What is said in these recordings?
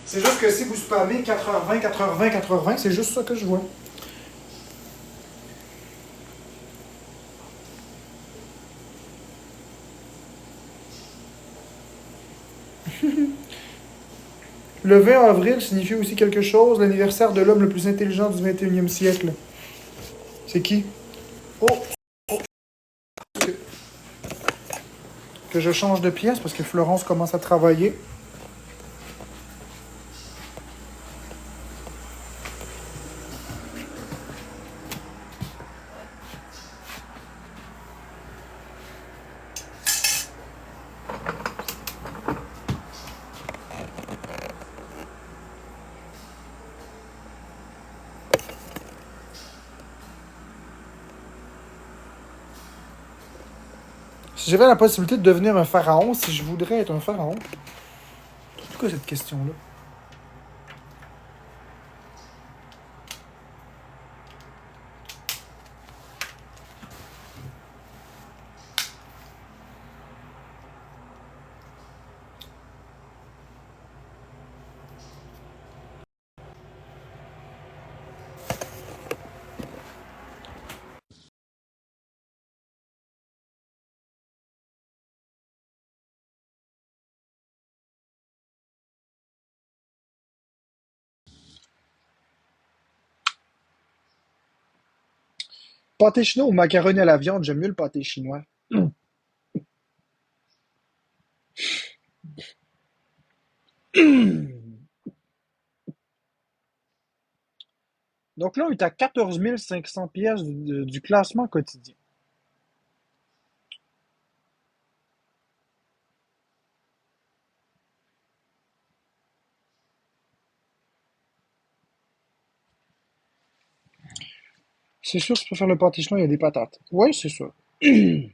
C'est juste que si vous spammez 4h20, 4h20, 4h20, c'est juste ça que je vois. Le 20 avril signifie aussi quelque chose, l'anniversaire de l'homme le plus intelligent du 21e siècle. C'est qui? Oh, que je change de pièce parce que Florence commence à travailler. Si j'avais la possibilité de devenir un pharaon, si je voudrais être un pharaon, pourquoi cette question-là? Pâté chinois ou macaroni à la viande, j'aime mieux le pâté chinois. Donc là, on est à 14 500 pièces du classement quotidien. C'est sûr que si tu peux faire le pâté chinois, il y a des patates. Oui, c'est sûr. Tu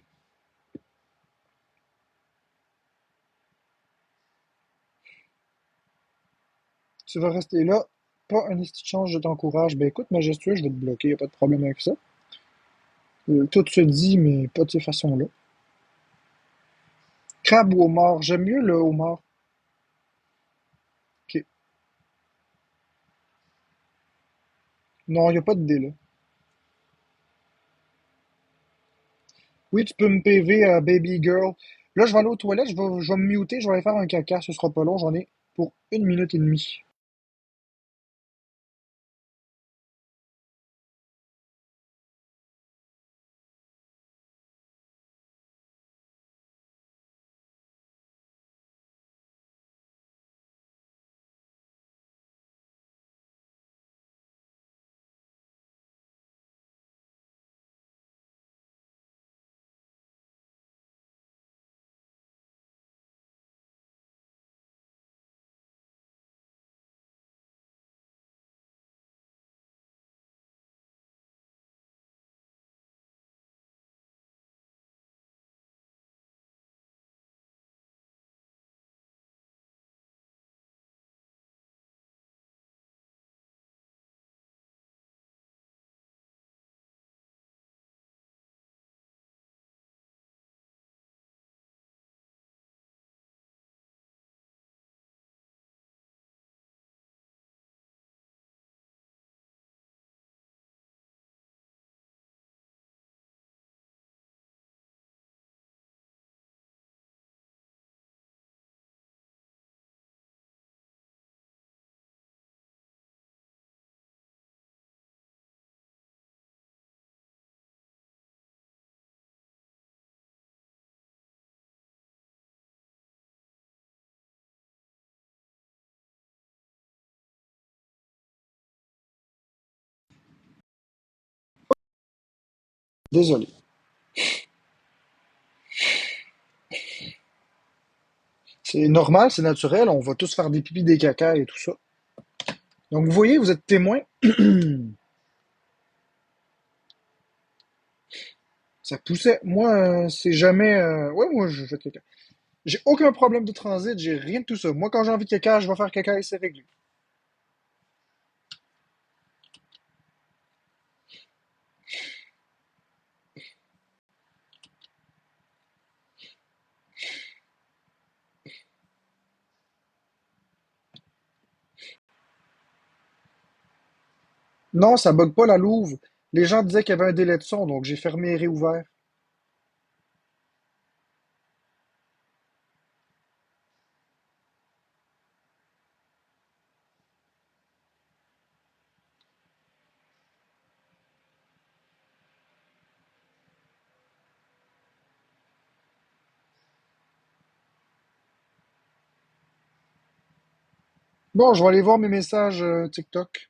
vas rester là. Pas un esti de change, je t'encourage. Ben écoute, majestueux, je vais te bloquer, y a pas de problème avec ça. Tout se dit, mais pas de ces façons-là. Crabe ou homard, j'aime mieux le homard. Ok. Non, y a pas de dé là. Oui, tu peux me PV, baby girl. Là, je vais aller aux toilettes, je vais me muter, je vais aller faire un caca, ce sera pas long, j'en ai pour 1 minute et demie. Désolé. C'est normal, c'est naturel, on va tous faire des pipis, des caca et tout ça. Donc vous voyez, vous êtes témoin. Ça poussait. Moi, c'est jamais. Ouais, moi, je fais caca. J'ai aucun problème de transit, j'ai rien de tout ça. Moi, quand j'ai envie de caca, je vais faire caca et c'est réglé. Non, ça bug pas la louve. Les gens disaient qu'il y avait un délai de son, donc j'ai fermé et réouvert. Bon, je vais aller voir mes messages TikTok.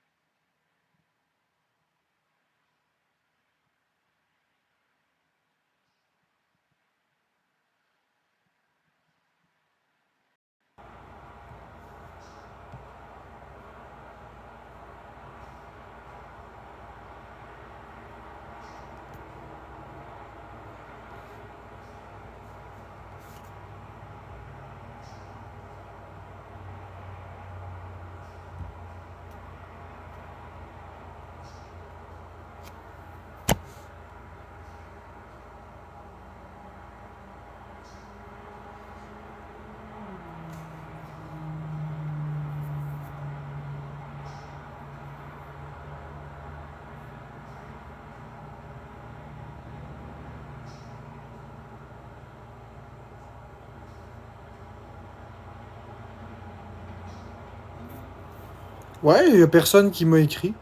Ouais, il y a personne qui m'a écrit.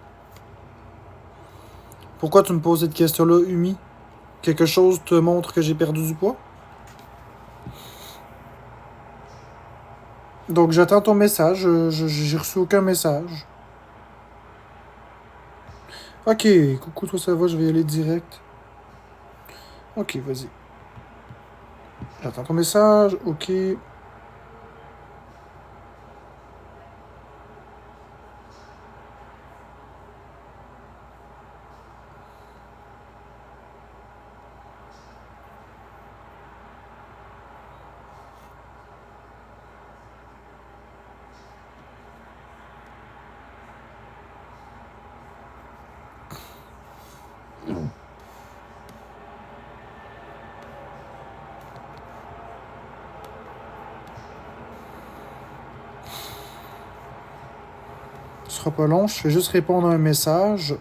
Pourquoi tu me poses cette question-là, Umi? Quelque chose te montre que j'ai perdu du poids? Donc j'attends ton message. J'ai reçu aucun message. Ok, coucou, toi ça va, je vais y aller direct. Ok, vas-y. J'attends ton message, ok. Ce sera pas long, je fais juste répondre à un message.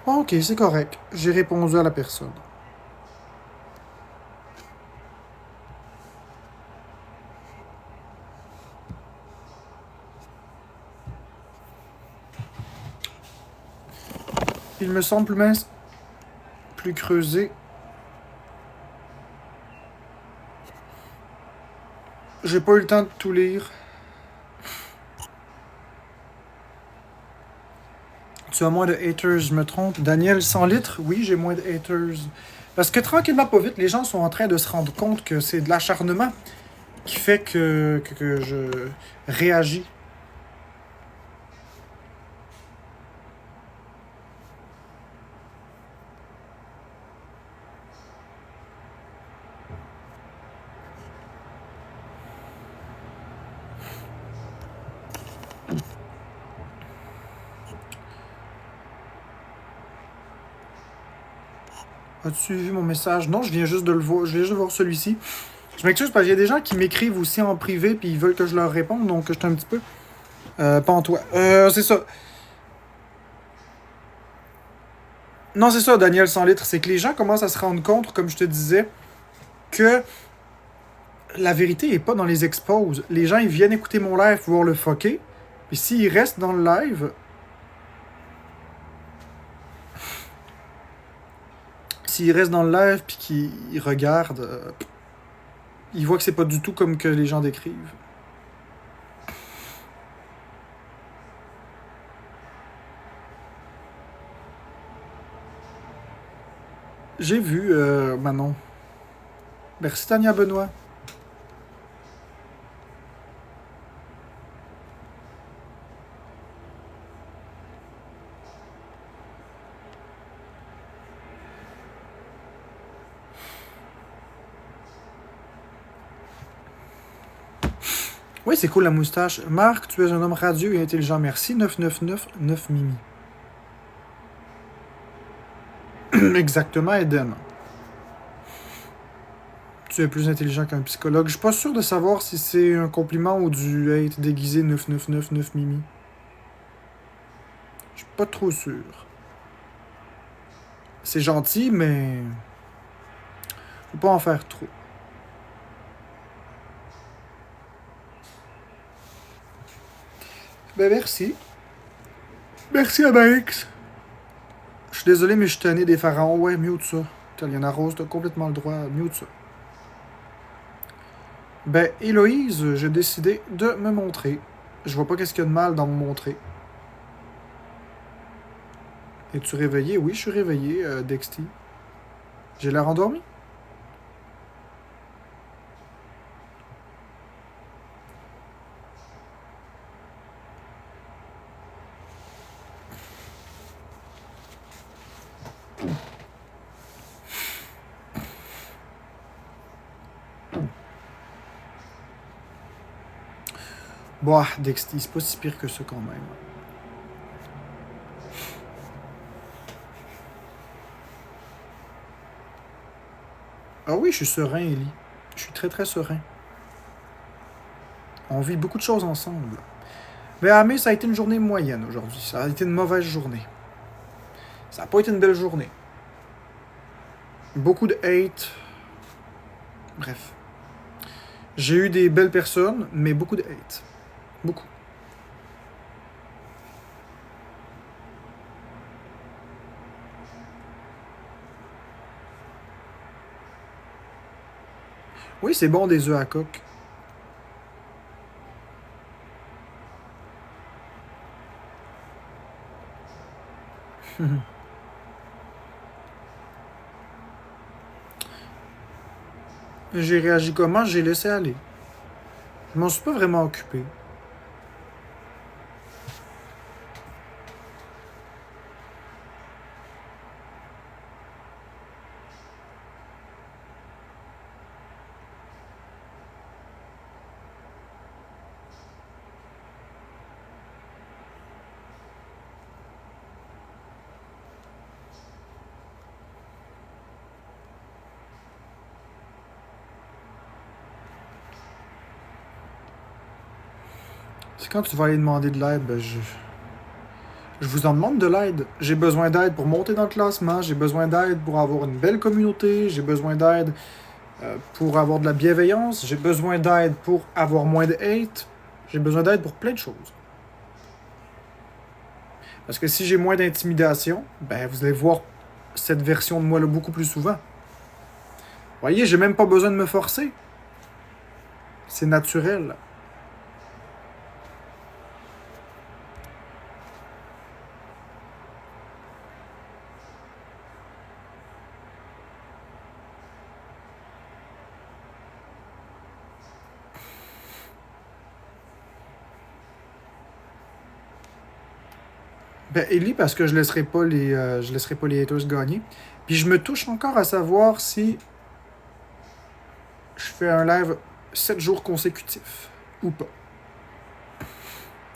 Ah, ok, c'est correct. J'ai répondu à la personne. Il me semble mince, plus creusé. J'ai pas eu le temps de tout lire. Tu as moins de haters, je me trompe. Daniel, 100 litres? Oui, j'ai moins de haters. Parce que tranquillement, pas vite, les gens sont en train de se rendre compte que c'est de l'acharnement qui fait que je réagis. As-tu vu mon message? Non, je viens juste de le voir. Je viens juste de voir celui-ci. Je m'excuse parce qu'il y a des gens qui m'écrivent aussi en privé puis ils veulent que je leur réponde, donc je suis un petit peu. Pas en toi. C'est ça. Non, c'est ça, Daniel 100 litres. C'est que les gens commencent à se rendre compte, comme je te disais, que la vérité est pas dans les exposes. Les gens, ils viennent écouter mon live pour voir le fucker. Puis s'ils restent dans le live, s'ils restent dans le live puis qu'ils regardent, ils voient que c'est pas du tout comme que les gens décrivent. J'ai vu, Manon. Merci Tania Benoît. Oui, c'est cool la moustache. Marc, tu es un homme radieux et intelligent. Merci. 999 Mimi. Exactement, Eden. Tu es plus intelligent qu'un psychologue. Je suis pas sûr de savoir si c'est un compliment ou du hate déguisé 9999 Mimi. Je suis pas trop sûr. C'est gentil, mais faut pas en faire trop. Ben merci. Merci à Max. Je suis désolé, mais je suis tanné des pharaons. Ouais, mute ça. Taliana Rose, t'as complètement le droit. Mute ça. Ben, Héloïse, j'ai décidé de me montrer. Je vois pas qu'est-ce qu'il y a de mal dans me montrer. Es-tu réveillé? Oui, je suis réveillé, Dexty. J'ai l'air endormi? Bah, Dexty, c'est pas si pire que ça quand même. Ah oui, je suis serein, Ellie. Je suis très très serein. On vit beaucoup de choses ensemble. Mais Amé, ça a été une journée moyenne aujourd'hui. Ça a été une mauvaise journée. Ça a pas été une belle journée. Beaucoup de hate. Bref. J'ai eu des belles personnes, mais beaucoup de hate. Beaucoup. Oui, c'est bon des œufs à coque. J'ai réagi comment? J'ai laissé aller. Je m'en suis pas vraiment occupé. C'est quand tu vas aller demander de l'aide, ben je vous en demande de l'aide. J'ai besoin d'aide pour monter dans le classement, j'ai besoin d'aide pour avoir une belle communauté, j'ai besoin d'aide pour avoir de la bienveillance, j'ai besoin d'aide pour avoir moins de hate, j'ai besoin d'aide pour plein de choses. Parce que si j'ai moins d'intimidation, ben vous allez voir cette version de moi-là beaucoup plus souvent. Vous voyez, j'ai même pas besoin de me forcer. C'est naturel. Ben, Ellie, parce que je laisserai pas les haters gagner. Puis je me touche encore à savoir si je fais un live 7 jours consécutifs ou pas.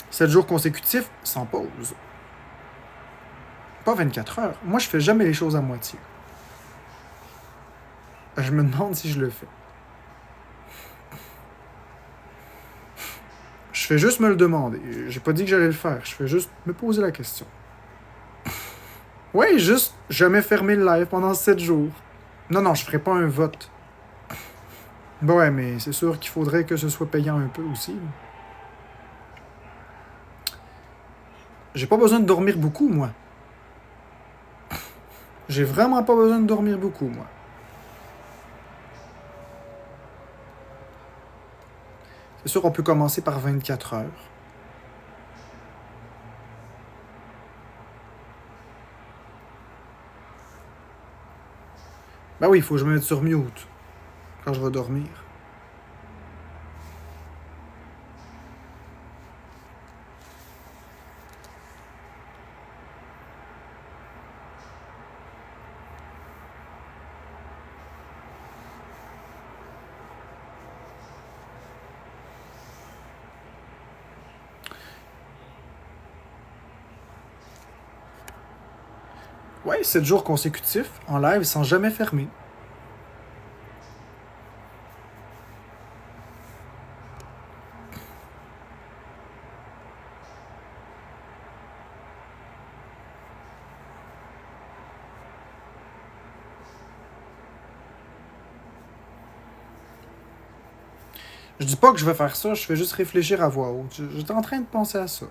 7 jours consécutifs sans pause. Pas 24 heures. Moi, je fais jamais les choses à moitié. Je me demande si je le fais. Je fais juste me le demander. J'ai pas dit que j'allais le faire. Je fais juste me poser la question. Ouais, juste jamais fermer le live pendant 7 jours. Non, non, je ferai pas un vote. Bah ouais, mais c'est sûr qu'il faudrait que ce soit payant un peu aussi. J'ai pas besoin de dormir beaucoup, moi. J'ai vraiment pas besoin de dormir beaucoup, moi. C'est sûr, on peut commencer par 24 heures. Ben oui, il faut que je me mette sur mute quand je vais dormir. Ouais, 7 jours consécutifs en live sans jamais fermer. Je dis pas que je vais faire ça, je fais juste réfléchir à voix haute. J'étais en train de penser à ça.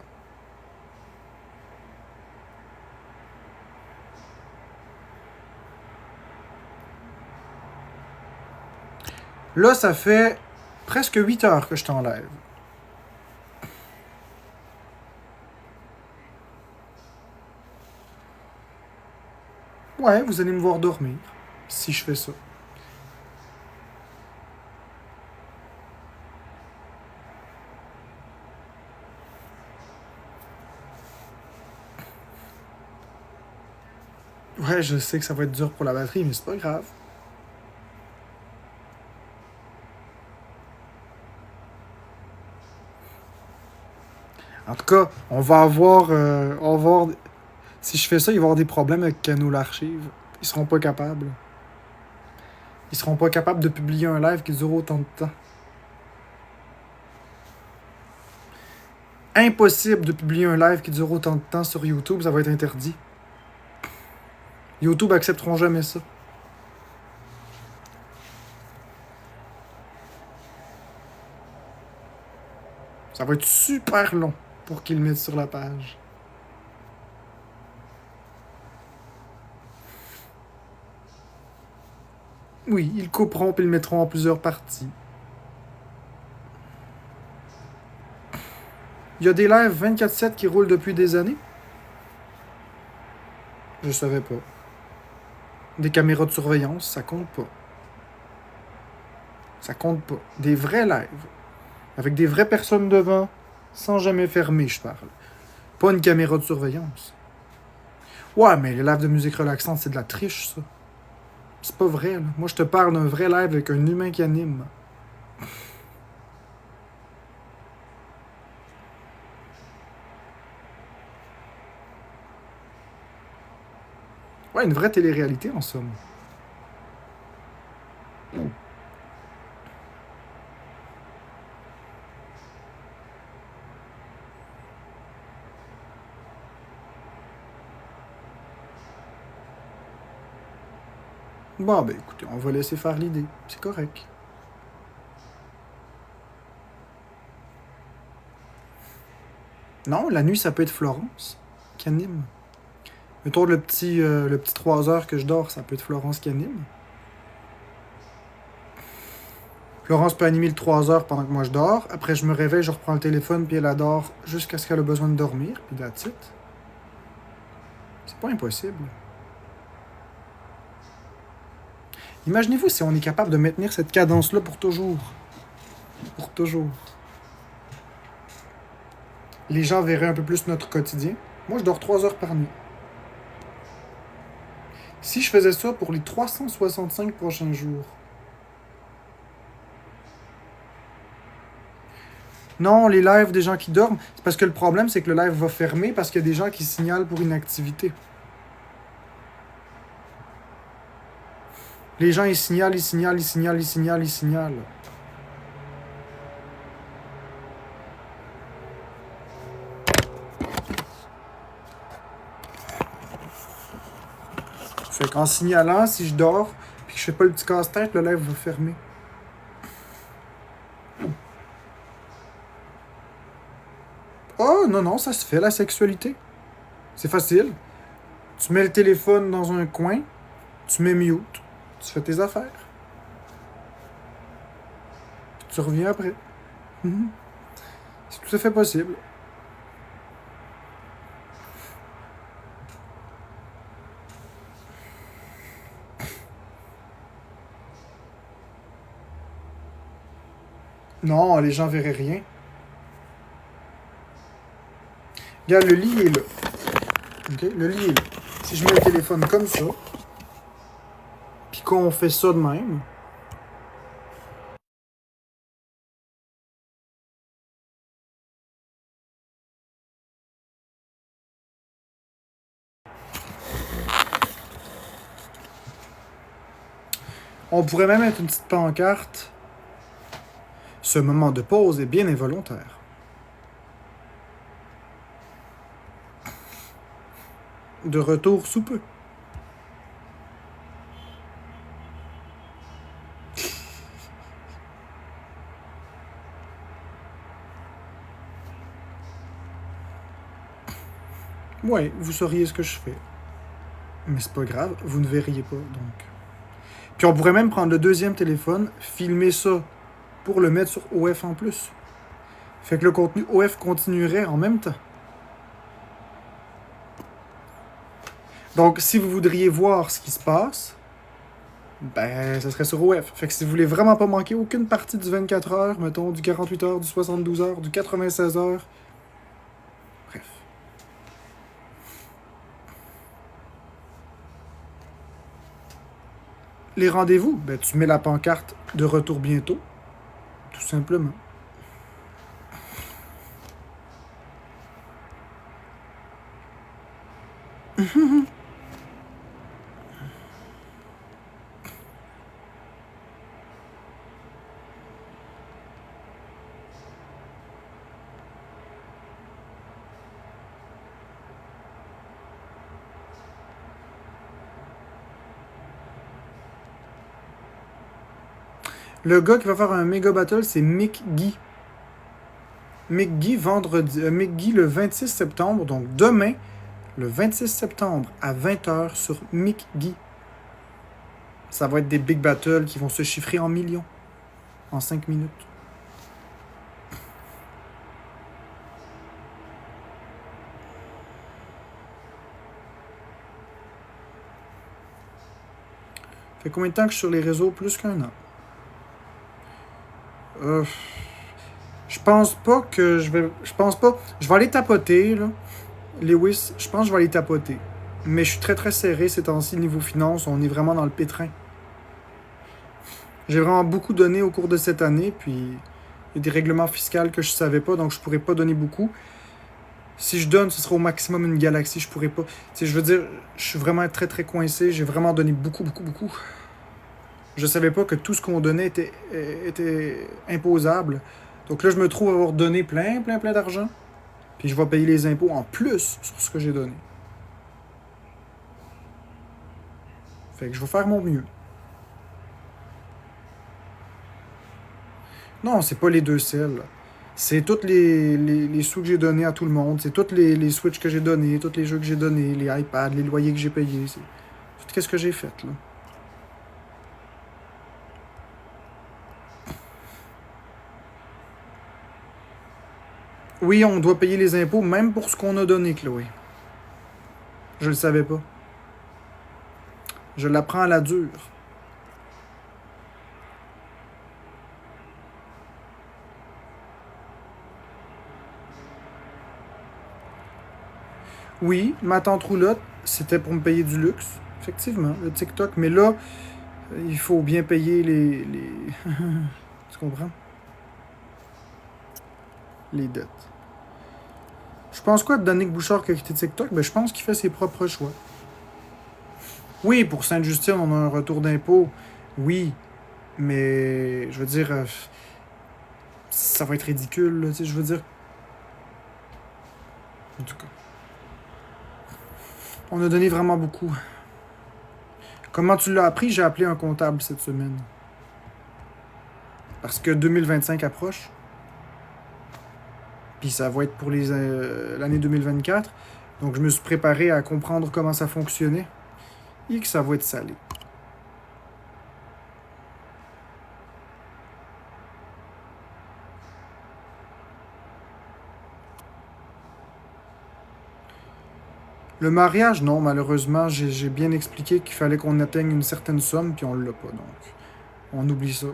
Là, ça fait presque 8 heures que je t'enlève. Ouais, vous allez me voir dormir, si je fais ça. Ouais, je sais que ça va être dur pour la batterie, mais c'est pas grave. En tout cas, on va avoir si je fais ça, il va y avoir des problèmes avec Cano l'Archive. Ils seront pas capables. Ils seront pas capables de publier un live qui dure autant de temps. Impossible de publier un live qui dure autant de temps sur YouTube, ça va être interdit. YouTube accepteront jamais ça. Ça va être super long pour qu'ils le mettent sur la page. Oui, ils le couperont puis ils le mettront en plusieurs parties. Il y a des lives 24/7 qui roulent depuis des années. Je savais pas. Des caméras de surveillance, ça compte pas. Ça compte pas. Des vrais lives. Avec des vraies personnes devant, sans jamais fermer, je parle. Pas une caméra de surveillance. Ouais, mais les lives de musique relaxante, c'est de la triche, ça. C'est pas vrai, là. Moi, je te parle d'un vrai live avec un humain qui anime. Ouais, une vraie télé-réalité, en somme. Bon, ben écoutez, on va laisser faire l'idée. C'est correct. Non, la nuit, ça peut être Florence qui anime. Mettons le petit 3 heures que je dors, ça peut être Florence qui anime. Florence peut animer le 3 heures pendant que moi je dors. Après, je me réveille, je reprends le téléphone, puis elle adore jusqu'à ce qu'elle ait besoin de dormir, puis that's it. C'est pas impossible. Imaginez-vous si on est capable de maintenir cette cadence-là pour toujours. Pour toujours. Les gens verraient un peu plus notre quotidien. Moi, je dors 3 heures par nuit. Si je faisais ça pour les 365 prochains jours. Non, les lives des gens qui dorment, c'est parce que le problème, c'est que le live va fermer parce qu'il y a des gens qui signalent pour inactivité. Les gens, ils signalent, ils signalent, ils signalent, ils signalent, ils signalent. Fait qu'en signalant, si je dors, puis que je fais pas le petit casse-tête, le live va fermer. Oh, non, non, ça se fait, la sexualité. C'est facile. Tu mets le téléphone dans un coin, tu mets mute, tu fais tes affaires. Puis tu reviens après. Mhm. C'est tout à fait possible. Non, les gens verraient rien. Regarde, le lit est là. OK? Le lit est là. Si je mets le téléphone comme ça, puis qu'on fait ça de même, On pourrait même mettre une petite pancarte. Ce moment de pause est bien involontaire. De retour sous peu. Ouais, vous sauriez ce que je fais. Mais c'est pas grave, vous ne verriez pas, donc. Puis on pourrait même prendre le deuxième téléphone, filmer ça pour le mettre sur OF en plus. Fait que le contenu OF continuerait en même temps. Donc, si vous voudriez voir ce qui se passe, ben, ça serait sur OF. Fait que si vous voulez vraiment pas manquer aucune partie du 24 heures, mettons, du 48 heures, du 72 heures, du 96 heures, bref. Les rendez-vous, ben, tu mets la pancarte de retour bientôt, tout simplement. Le gars qui va faire un méga battle, c'est Mick Guy. Mick Guy, Mick Guy le 26 septembre, donc demain, le 26 septembre à 20h sur Mick Guy. Ça va être des big battles qui vont se chiffrer en millions en 5 minutes. Fait combien de temps que je suis sur les réseaux? Plus qu'un an. Je pense pas que je vais... Je pense pas... Je vais aller tapoter, là. Lewis, je pense que je vais aller tapoter. Mais je suis très très serré ces temps-ci niveau finance. On est vraiment dans le pétrin. J'ai vraiment beaucoup donné au cours de cette année, puis il y a des règlements fiscaux que je savais pas, donc je pourrais pas donner beaucoup. Si je donne, ce sera au maximum une galaxie, je pourrais pas. Tu sais, je veux dire, je suis vraiment très très coincé, j'ai vraiment donné beaucoup. Je savais pas que tout ce qu'on donnait était imposable. Donc là, je me trouve avoir donné plein d'argent, puis je vais payer les impôts en plus sur ce que j'ai donné. Fait que je vais faire mon mieux. Non, c'est pas les deux selles. C'est tous les sous que j'ai donnés à tout le monde. C'est tous les Switch que j'ai donnés, tous les jeux que j'ai donnés, les iPads, les loyers que j'ai payés. C'est tout qu'est-ce que j'ai fait, là. Oui, on doit payer les impôts, même pour ce qu'on a donné, Chloé. Je le savais pas. Je l'apprends à la dure. Oui, ma tante roulotte, c'était pour me payer du luxe. Effectivement, le TikTok. Mais là, il faut bien payer les... Tu comprends? Les dettes. Je pense quoi de Danick Bouchard qui a quitté TikTok? Ben, je pense qu'il fait ses propres choix. Oui, pour Sainte-Justine, on a un retour d'impôt. Oui, mais je veux dire, ça va être ridicule, là, tu sais, je veux dire. En tout cas, on a donné vraiment beaucoup. Comment tu l'as appris? J'ai appelé un comptable cette semaine. Parce que 2025 approche. Puis ça va être pour l'année 2024. Donc je me suis préparé à comprendre comment ça fonctionnait. Et que ça va être salé. Le mariage, non, malheureusement, j'ai bien expliqué qu'il fallait qu'on atteigne une certaine somme, puis on l'a pas, donc on oublie ça.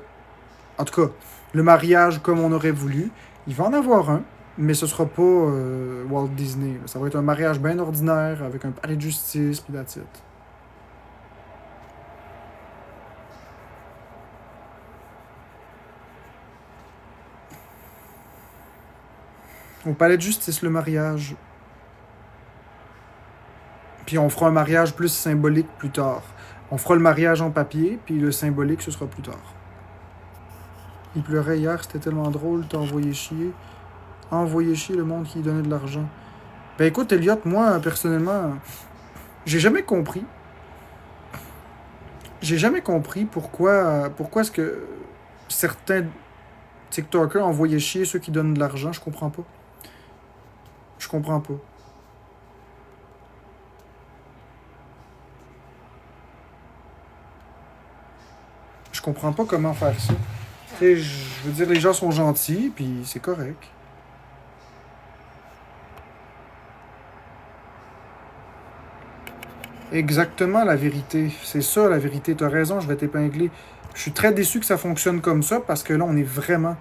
En tout cas, le mariage comme on aurait voulu, il va en avoir un, mais ce sera pas Walt Disney. Ça va être un mariage bien ordinaire, avec un palais de justice, puis that's it. Au palais de justice, le mariage. Puis on fera un mariage plus symbolique plus tard. On fera le mariage en papier, puis le symbolique, ce sera plus tard. Il pleurait hier, c'était tellement drôle, t'as envoyé chier. Envoyé chier le monde qui donnait de l'argent. Ben écoute, Elliot, moi, personnellement, j'ai jamais compris. J'ai jamais compris pourquoi est-ce que certains TikTokers envoyaient chier ceux qui donnent de l'argent. Je comprends pas. Je comprends pas. Je comprends pas comment faire ça. Tu sais, je veux dire, les gens sont gentils, puis c'est correct. Exactement la vérité. C'est ça la vérité. T'as raison, je vais t'épingler. Je suis très déçu que ça fonctionne comme ça parce que là, on est vraiment,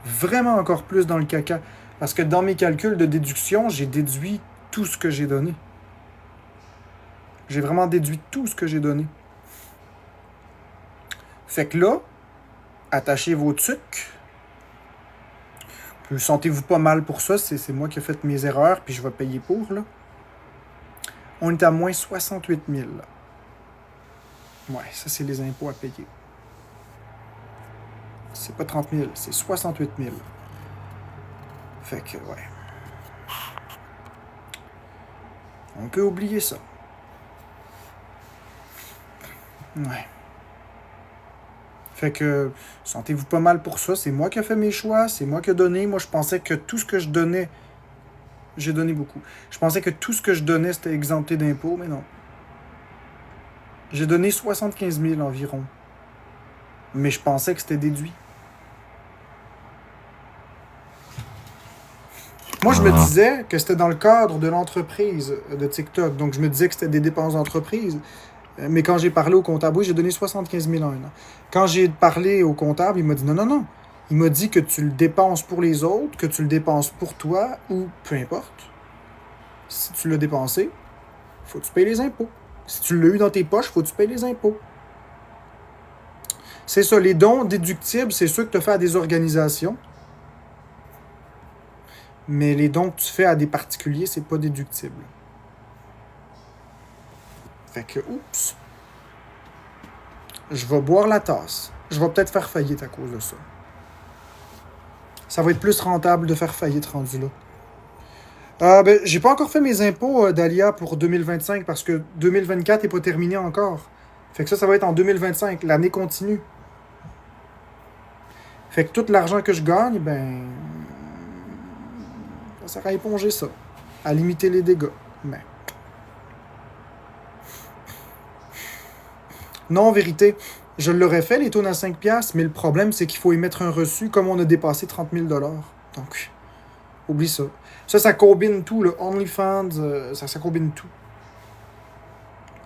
vraiment encore plus dans le caca. Parce que dans mes calculs de déduction, j'ai déduit tout ce que j'ai donné. J'ai vraiment déduit tout ce que j'ai donné. Fait que là, attachez vos trucs. Sentez-vous pas mal pour ça. C'est moi qui ai fait mes erreurs, puis je vais payer pour, là. On est à moins 68 000. Ouais, ça, c'est les impôts à payer. C'est pas 30 000, c'est 68 000. Fait que, ouais. On peut oublier ça. Ouais. Fait que, sentez-vous pas mal pour ça. C'est moi qui ai fait mes choix, c'est moi qui ai donné. Moi, je pensais que tout ce que je donnais, j'ai donné beaucoup. Je pensais que tout ce que je donnais, c'était exempté d'impôts, mais non. J'ai donné 75 000 environ. Mais je pensais que c'était déduit. Moi, je me disais que c'était dans le cadre de l'entreprise de TikTok. Donc, je me disais que c'était des dépenses d'entreprise. Mais quand j'ai parlé au comptable, oui, j'ai donné 75 000 en un an. Quand j'ai parlé au comptable, il m'a dit non, non, non. Il m'a dit que tu le dépenses pour les autres, que tu le dépenses pour toi, ou peu importe. Si tu l'as dépensé, faut que tu payes les impôts. Si tu l'as eu dans tes poches, faut que tu payes les impôts. C'est ça, les dons déductibles, c'est ceux que tu fais à des organisations. Mais les dons que tu fais à des particuliers, c'est pas déductible. Fait que, oups. Je vais boire la tasse. Je vais peut-être faire faillite à cause de ça. Ça va être plus rentable de faire faillite rendu là. Ben, j'ai pas encore fait mes impôts d'Alia pour 2025 parce que 2024 n'est pas terminé encore. Fait que ça va être en 2025. L'année continue. Fait que tout l'argent que je gagne, ben, ça sert à éponger ça. À limiter les dégâts. Mais. Non, en vérité, je l'aurais fait, les tonnes à 5$, mais le problème, c'est qu'il faut émettre un reçu comme on a dépassé 30 000 $. Donc, oublie ça. Ça combine tout, le OnlyFans, ça combine tout.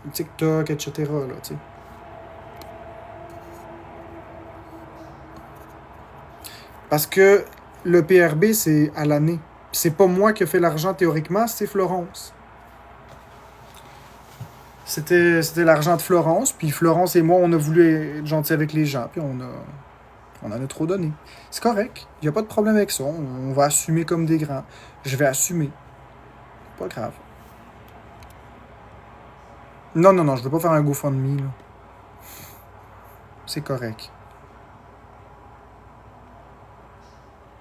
Le TikTok, etc., là, tu sais. Parce que le PRB, c'est à l'année. C'est pas moi qui ai fait l'argent théoriquement, c'est Florence. C'était l'argent de Florence, puis Florence et moi, on a voulu être gentils avec les gens, puis on en a trop donné. C'est correct, il n'y a pas de problème avec ça. On va assumer comme des grands. Je vais assumer. Pas grave. Non, non, non, je veux pas faire un GoFundMe, là. C'est correct.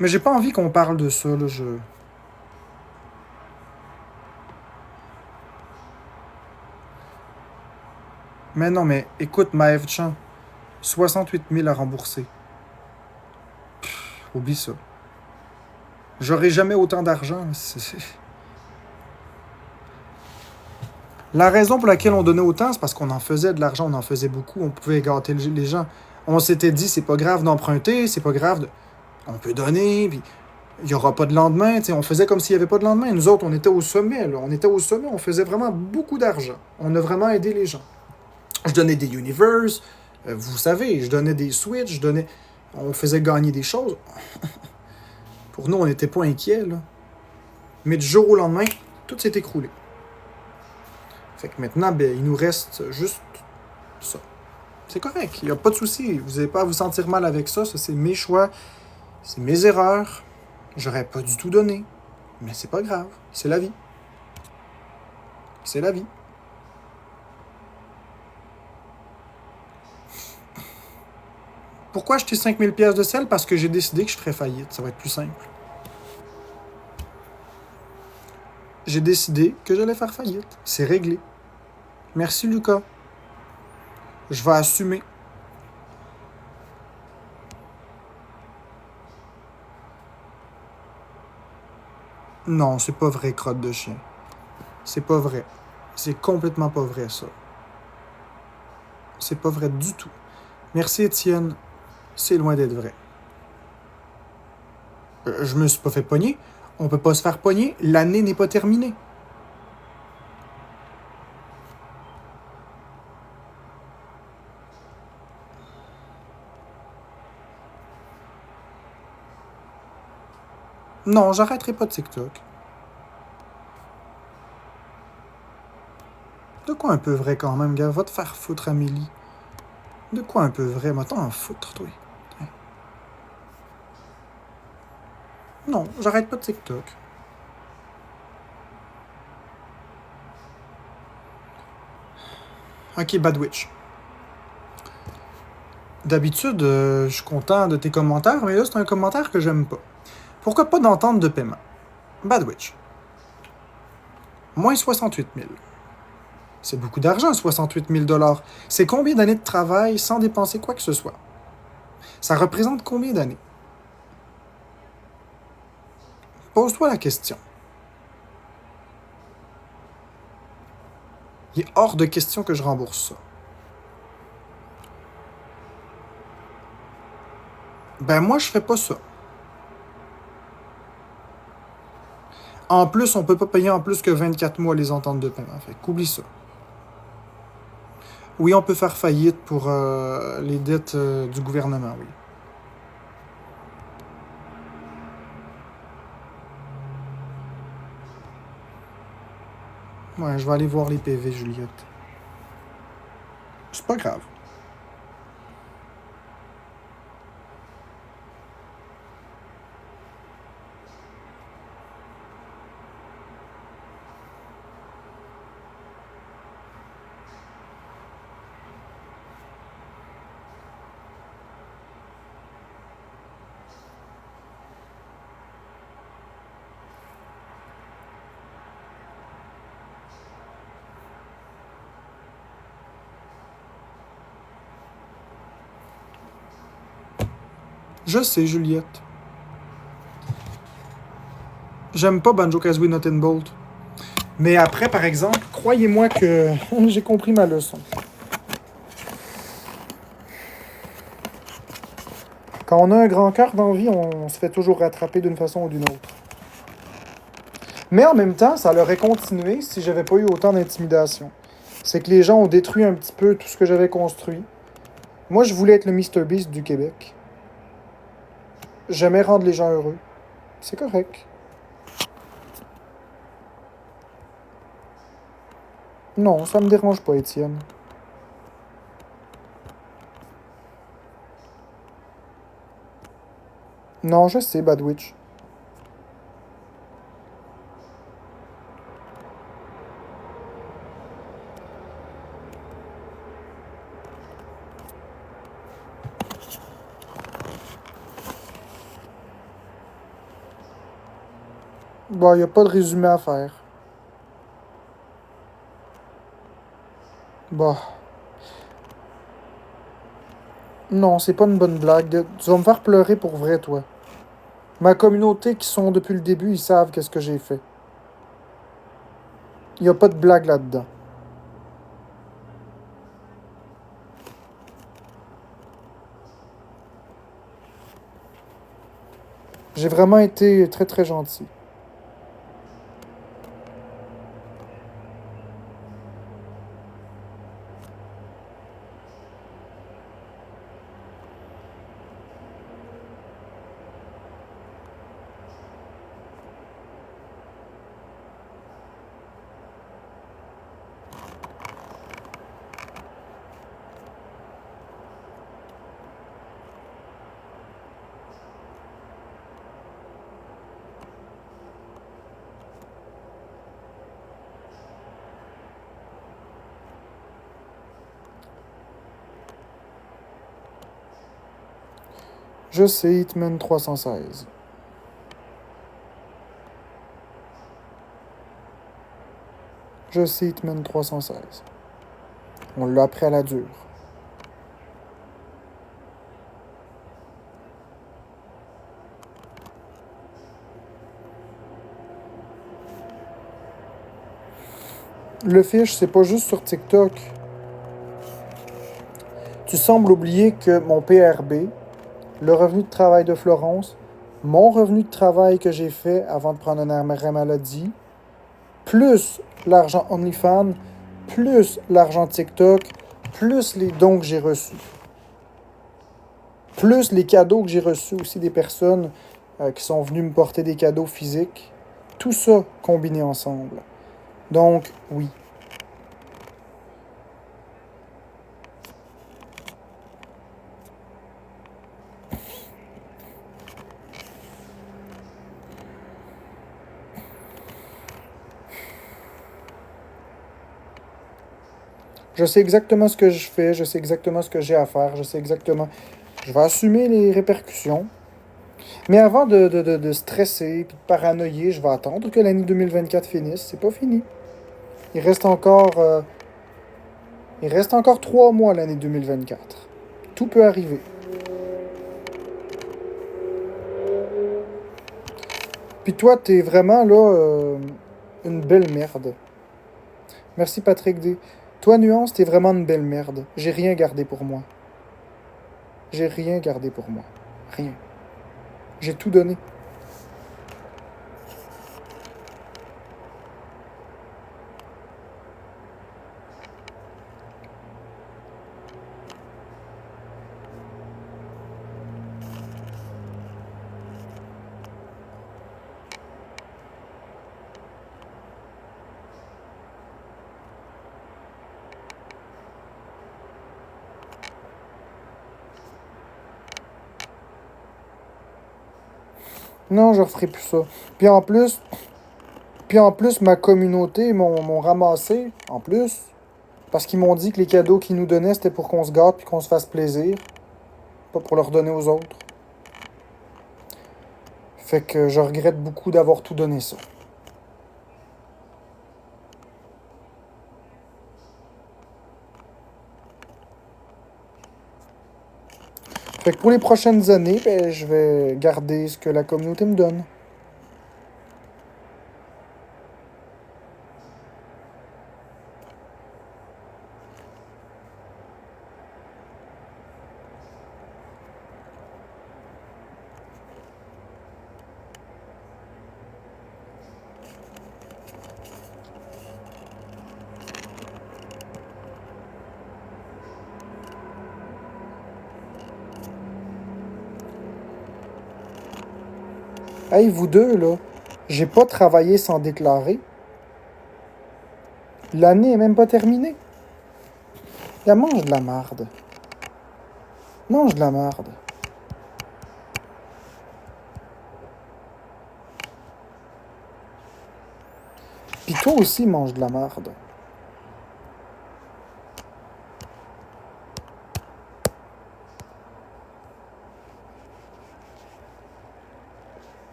Mais j'ai pas envie qu'on parle de ça, là, Mais non, mais écoute, Maëv Chan, 68 000 à rembourser. Oublie ça. J'aurai jamais autant d'argent. La raison pour laquelle on donnait autant, c'est parce qu'on en faisait de l'argent, on en faisait beaucoup, on pouvait gâter les gens. On s'était dit, c'est pas grave d'emprunter, c'est pas grave de... On peut donner, puis il n'y aura pas de lendemain. T'sais, on faisait comme s'il n'y avait pas de lendemain. Nous autres, on était au sommet, là. On était au sommet, on faisait vraiment beaucoup d'argent. On a vraiment aidé les gens. Je donnais des Universe, vous savez, je donnais des Switch, on faisait gagner des choses. Pour nous, on n'était pas inquiets, là. Mais du jour au lendemain, tout s'est écroulé. Fait que maintenant, ben, il nous reste juste ça. C'est correct, il n'y a pas de souci. Vous n'avez pas à vous sentir mal avec ça. Ça, c'est mes choix, c'est mes erreurs. J'aurais pas du tout donné. Mais c'est pas grave, c'est la vie. C'est la vie. Pourquoi acheter 5000 pièces de sel? Parce que j'ai décidé que je ferais faillite. Ça va être plus simple. J'ai décidé que j'allais faire faillite. C'est réglé. Merci, Lucas. Je vais assumer. Non, c'est pas vrai, crotte de chien. C'est pas vrai. C'est complètement pas vrai, ça. C'est pas vrai du tout. Merci, Étienne. C'est loin d'être vrai. Je me suis pas fait pogner. On peut pas se faire pogner. L'année n'est pas terminée. Non, j'arrêterai pas de TikTok. De quoi un peu vrai quand même, gars? Va te faire foutre, Amélie. De quoi un peu vrai? M'attends en foutre, toi. Non, j'arrête pas de TikTok. Ok, Bad Witch. D'habitude, je suis content de tes commentaires, mais là, c'est un commentaire que j'aime pas. Pourquoi pas d'entente de paiement? Bad Witch. Moins 68 000. C'est beaucoup d'argent, 68 000 $. C'est combien d'années de travail sans dépenser quoi que ce soit? Ça représente combien d'années? Pose-toi la question. Il est hors de question que je rembourse ça. Ben moi, je fais pas ça. En plus, on peut pas payer en plus que 24 mois les ententes de paiement. Fait qu'oublie ça. Oui, on peut faire faillite pour les dettes du gouvernement, oui. Ouais, je vais aller voir les PV, Juliette. C'est pas grave. Je sais, Juliette. J'aime pas Banjo-Kazooie Nuts Bolt. Mais après, par exemple, croyez-moi que j'ai compris ma leçon. Quand on a un grand cœur d'envie, on se fait toujours rattraper d'une façon ou d'une autre. Mais en même temps, ça aurait continué si j'avais pas eu autant d'intimidation. C'est que les gens ont détruit un petit peu tout ce que j'avais construit. Moi, je voulais être le Mr Beast du Québec. J'aimais rendre les gens heureux. C'est correct. Non, ça me dérange pas, Étienne. Non, je sais, Bad Witch. Bah, y a pas de résumé à faire. Bah. Non, c'est pas une bonne blague. Tu vas me faire pleurer pour vrai, toi. Ma communauté qui sont depuis le début, ils savent qu'est-ce que j'ai fait. Y a pas de blague là-dedans. J'ai vraiment été très très gentil. Je sais, Hitman 316. Je sais, Hitman 316. On l'a appris à la dure. Le fiche, c'est pas juste sur TikTok. Tu sembles oublier que mon PRB, le revenu de travail de Florence, mon revenu de travail que j'ai fait avant de prendre un arrêt maladie, plus l'argent OnlyFans, plus l'argent TikTok, plus les dons que j'ai reçus, plus les cadeaux que j'ai reçus aussi des personnes qui sont venues me porter des cadeaux physiques, tout ça combiné ensemble. Donc, oui. Je sais exactement ce que je fais, je sais exactement ce que j'ai à faire, je sais exactement... Je vais assumer les répercussions. Mais avant de stresser et de paranoïer, je vais attendre que l'année 2024 finisse. C'est pas fini. Il reste encore, euh, il reste encore 3 mois l'année 2024. Tout peut arriver. Puis toi, t'es vraiment là une belle merde. Merci Patrick D. Toi, Nuance, t'es vraiment une belle merde. J'ai rien gardé pour moi. J'ai rien gardé pour moi. Rien. J'ai tout donné. Non, je referai plus ça. Puis en plus, ma communauté m'ont ramassé, en plus, parce qu'ils m'ont dit que les cadeaux qu'ils nous donnaient, c'était pour qu'on se gâte puis qu'on se fasse plaisir, pas pour leur donner aux autres. Fait que je regrette beaucoup d'avoir tout donné ça. Fait que pour les prochaines années, ben, je vais garder ce que la communauté me donne. Hey, vous deux, là, j'ai pas travaillé sans déclarer. L'année est même pas terminée. La mange de la marde. Mange de la marde. Puis toi aussi, mange de la marde.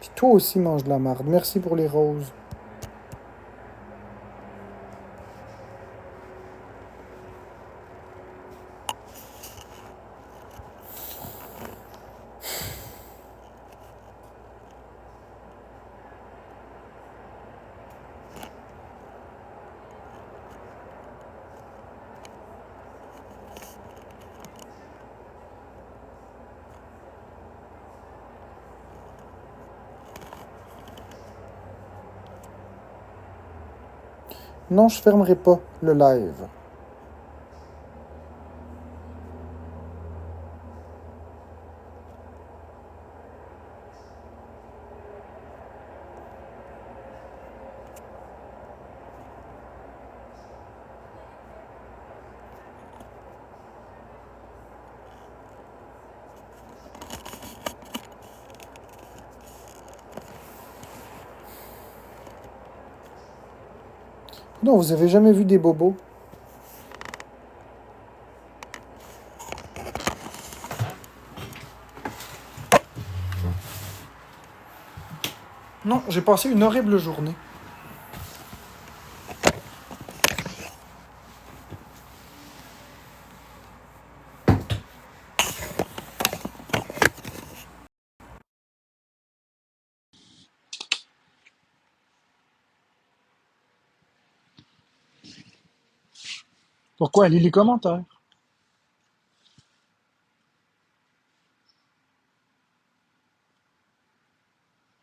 Puis toi aussi, mange de la marde. Merci pour les roses. Non, je fermerai pas le live. Non, vous avez jamais vu des bobos? j'ai passé une horrible journée. Pourquoi? Lis les commentaires.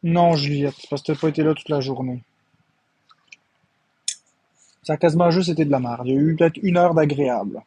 Non, Juliette, parce que t'as pas été là toute la journée. Ça a quasiment juste été de la merde. Il y a eu peut-être 1 heure d'agréable.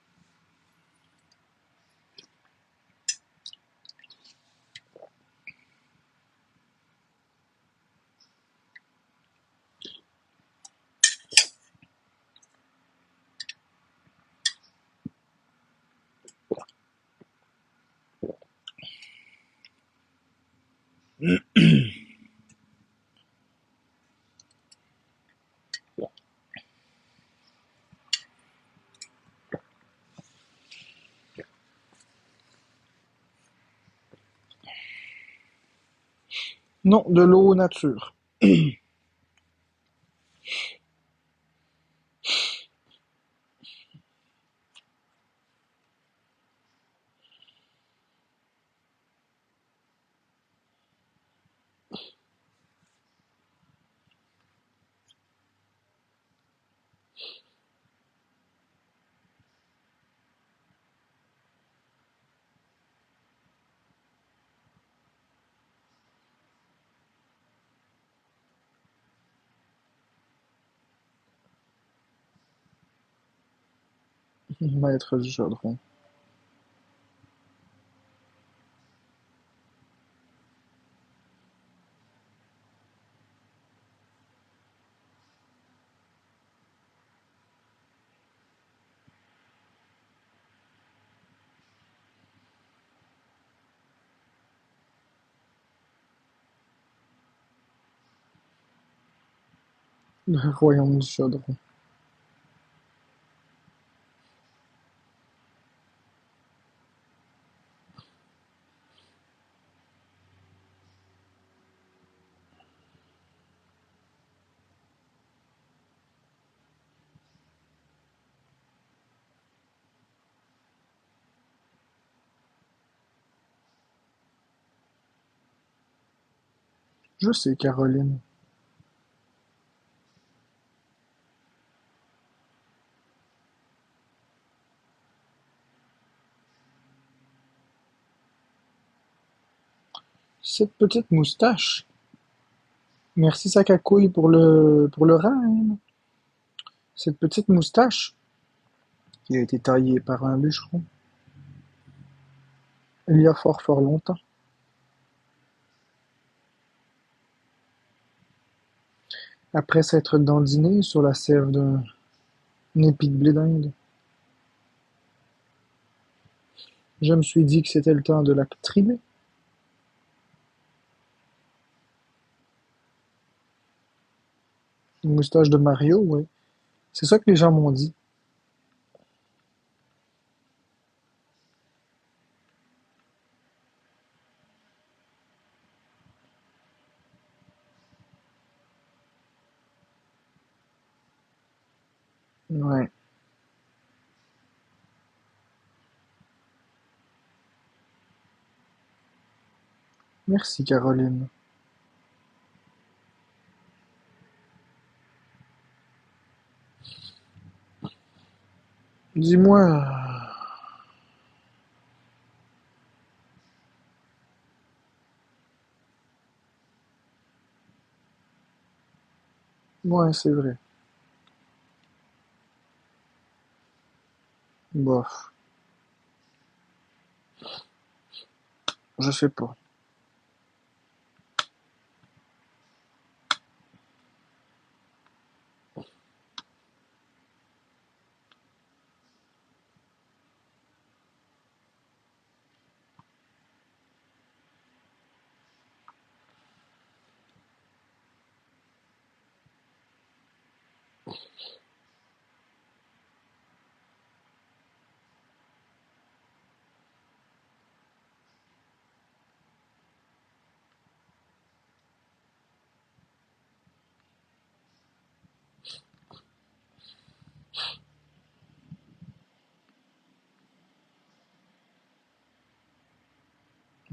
Non, de l'eau nature. Maître du chaudron. Le royaume du chaudron. Je sais, Caroline. Cette petite moustache. Merci sac à couilles pour le rein. Cette petite moustache qui a été taillée par un bûcheron il y a fort fort longtemps. Après s'être dandiné sur la sève d'un épi de blé d'Inde, je me suis dit que c'était le temps de la trimer. Une moustache de Mario, oui. C'est ça que les gens m'ont dit. Ouais. Merci, Caroline. Dis-moi. Ouais, c'est vrai. Bof. Je sais pas.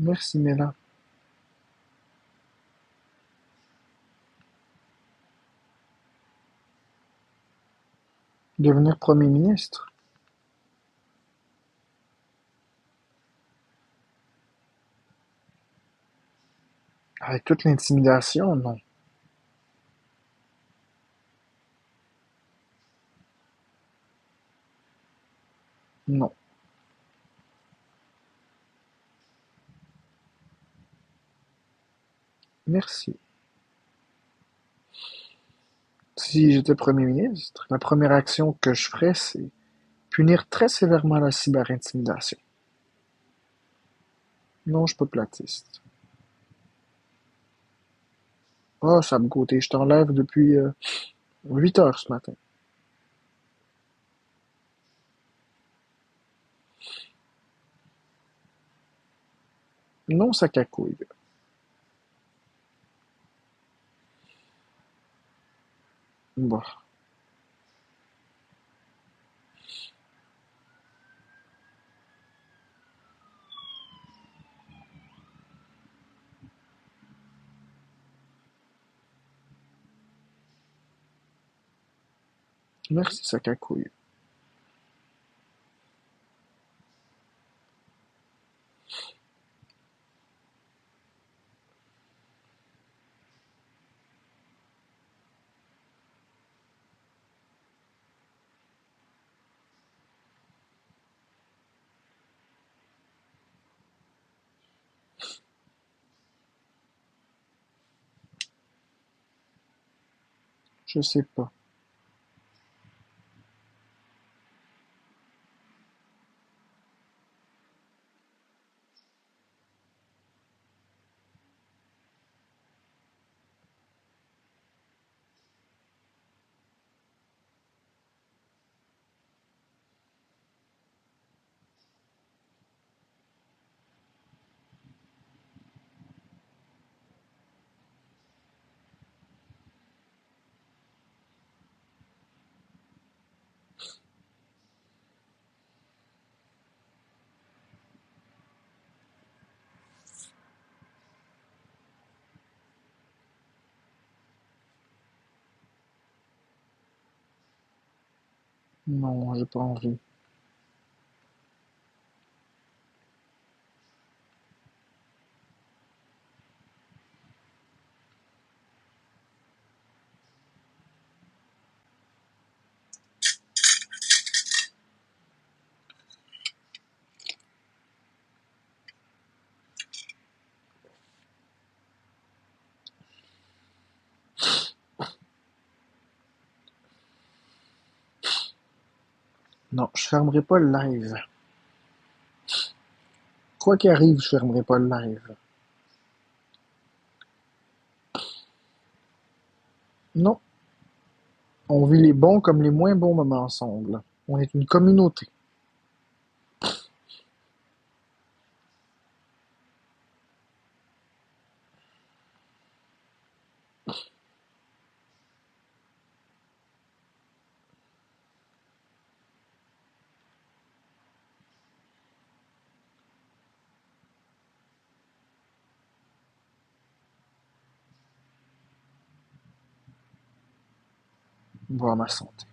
Merci, Mela. Devenir Premier ministre? Avec toute l'intimidation, non. Non. Merci. Si j'étais Premier ministre, la première action que je ferais, c'est punir très sévèrement la cyberintimidation. Non, je suis pas platiste. Ah, ça me côté, je t'enlève depuis 8 heures ce matin. Non, ça cacouille. Bon, merci, ça cacouille. Je sais pas. Non, j'ai pas envie. Non, je fermerai pas le live. Quoi qu'il arrive, je fermerai pas le live. Non, on vit les bons comme les moins bons moments ensemble. On est une communauté. Voir ma santé.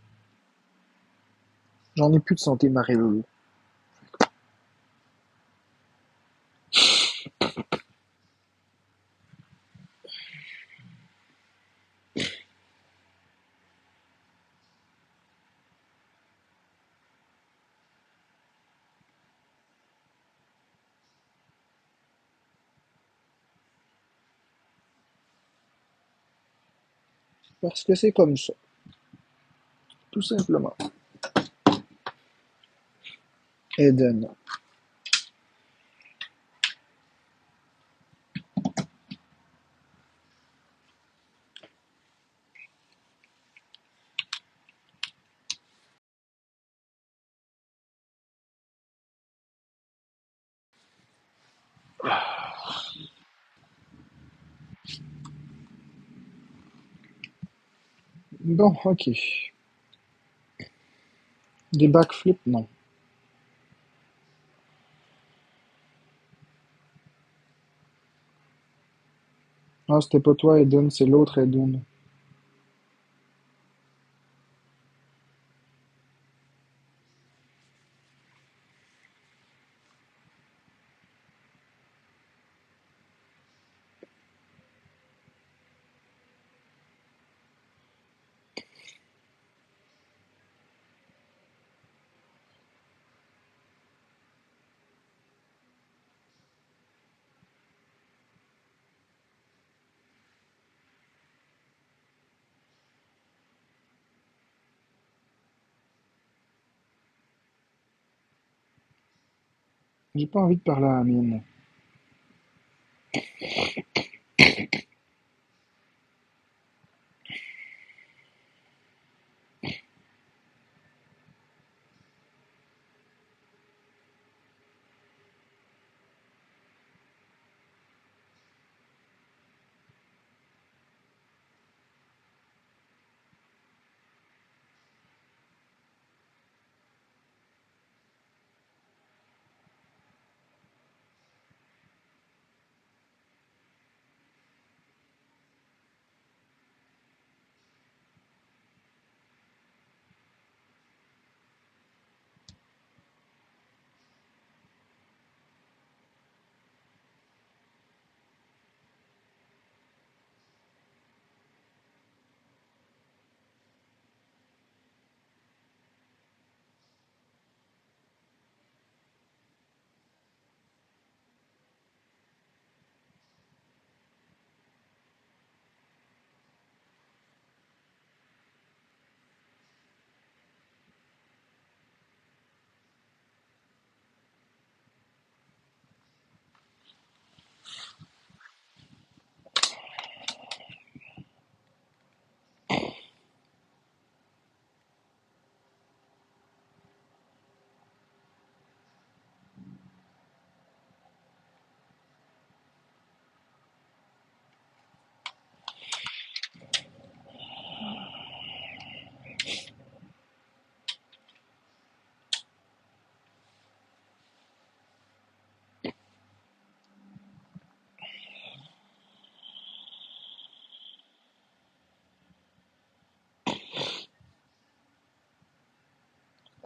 J'en ai plus de santé, Marie-Loulou. Parce que c'est comme ça. Tout simplement. Eden. Bon, ok. Des backflips, non. Ah, c'était pas toi, Eden, c'est l'autre Eden. J'ai pas envie de parler à Amine.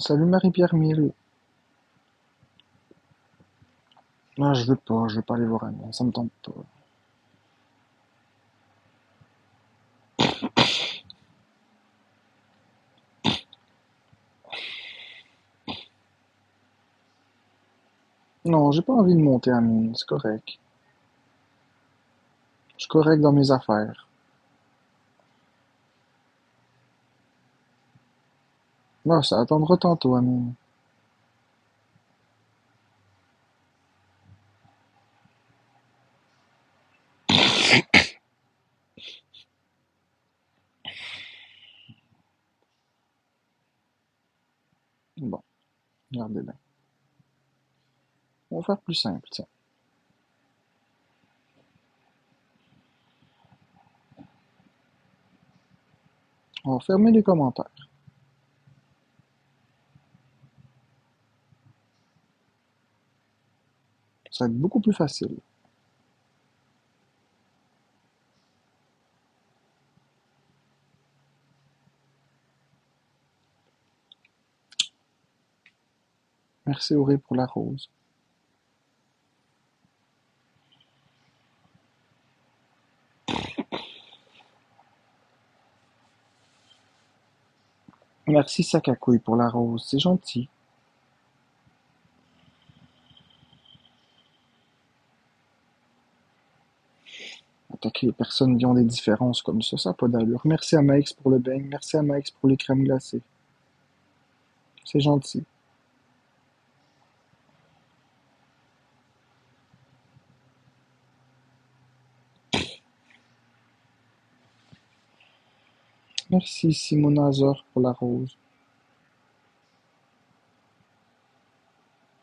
Salut Marie-Pierre Mille. Non, je veux pas aller voir Amine, ça me tente pas. Non, j'ai pas envie de monter Amine, c'est correct. Je suis correct dans mes affaires. Non, ça attendra tantôt, Amine. Bon, regardez bien. On va faire plus simple, tiens. On va fermer les commentaires. Ça va être beaucoup plus facile. Merci Auré pour la rose. Merci Sakakouille pour la rose, c'est gentil. Attaquer les personnes qui ont des différences comme ça n'a pas d'allure. Merci à Max pour le beigne, merci à Max pour les crèmes glacées. C'est gentil. Merci Simona Azor pour la rose.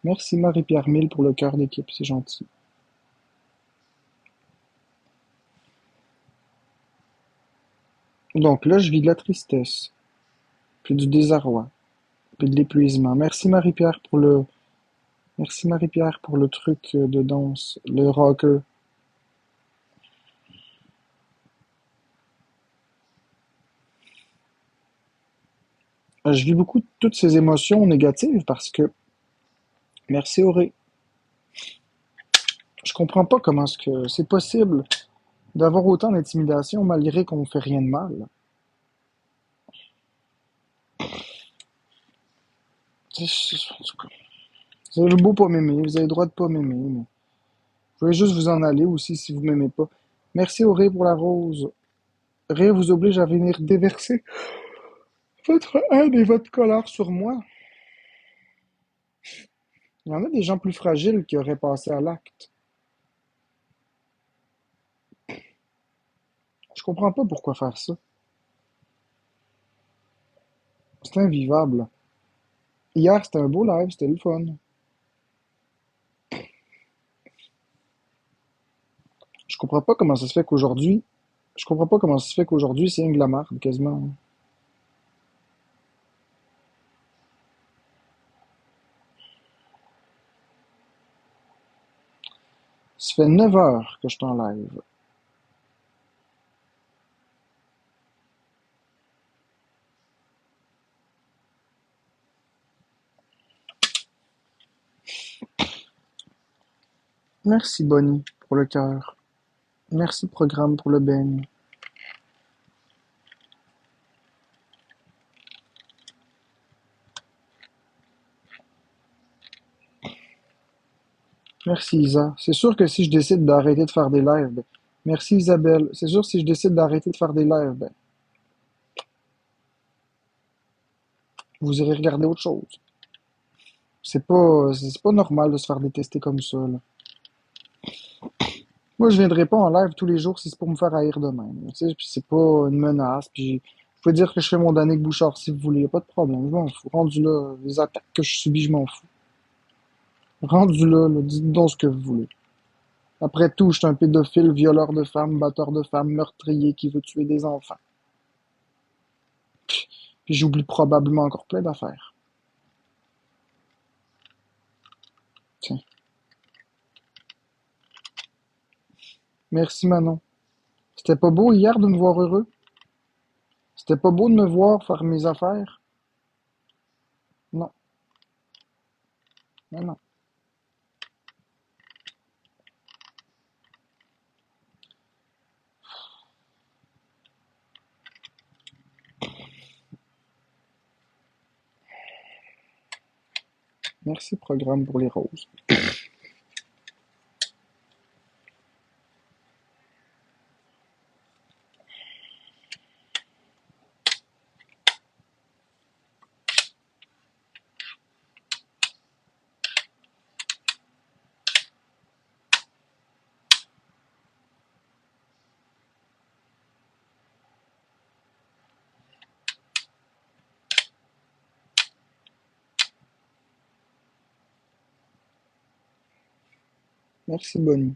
Merci Marie-Pierre Mille pour le cœur d'équipe, c'est gentil. Donc là, je vis de la tristesse, puis du désarroi, puis de l'épuisement. Merci Marie-Pierre pour le truc de danse, le rocker. Je vis beaucoup de toutes ces émotions négatives parce que, merci Auré, je comprends pas comment est-ce que c'est possible d'avoir autant d'intimidation malgré qu'on fait rien de mal. Vous avez le beau pas m'aimer, vous avez le droit de pas m'aimer, mais vous pouvez juste vous en aller aussi si vous m'aimez pas. Merci Auré pour la rose. Rien vous oblige à venir déverser votre haine et votre colère sur moi. Il y en a des gens plus fragiles qui auraient passé à l'acte. Je comprends pas pourquoi faire ça. C'est invivable. Hier, c'était un beau live, c'était le fun. Je comprends pas comment ça se fait qu'aujourd'hui, je comprends pas comment ça se fait qu'aujourd'hui, c'est une de la merde, quasiment. Ça fait 9 heures que je suis en live. Merci, Bonnie, pour le cœur. Merci, programme, pour le beigne. Merci, Isa. C'est sûr que si je décide d'arrêter de faire des lives, ben, merci, Isabelle. C'est sûr que si je décide d'arrêter de faire des lives, ben, vous irez regarder autre chose. C'est pas normal de se faire détester comme ça, là. Moi, je viendrai pas en live tous les jours si c'est pour me faire haïr de même. Tu sais, puis c'est pas une menace. Puis vous pouvez dire que je fais mon Danick Bouchard si vous voulez, y a pas de problème. Je m'en fous. Rendu là, les attaques que je subis, je m'en fous. Rendu là, dites donc ce que vous voulez. Après tout, je suis un pédophile, violeur de femmes, batteur de femmes, meurtrier qui veut tuer des enfants. Puis j'oublie probablement encore plein d'affaires. Tiens. Merci Manon. C'était pas beau hier de me voir heureux? C'était pas beau de me voir faire mes affaires? Non. Non, non. Merci programme pour les roses. Merci Bonnie.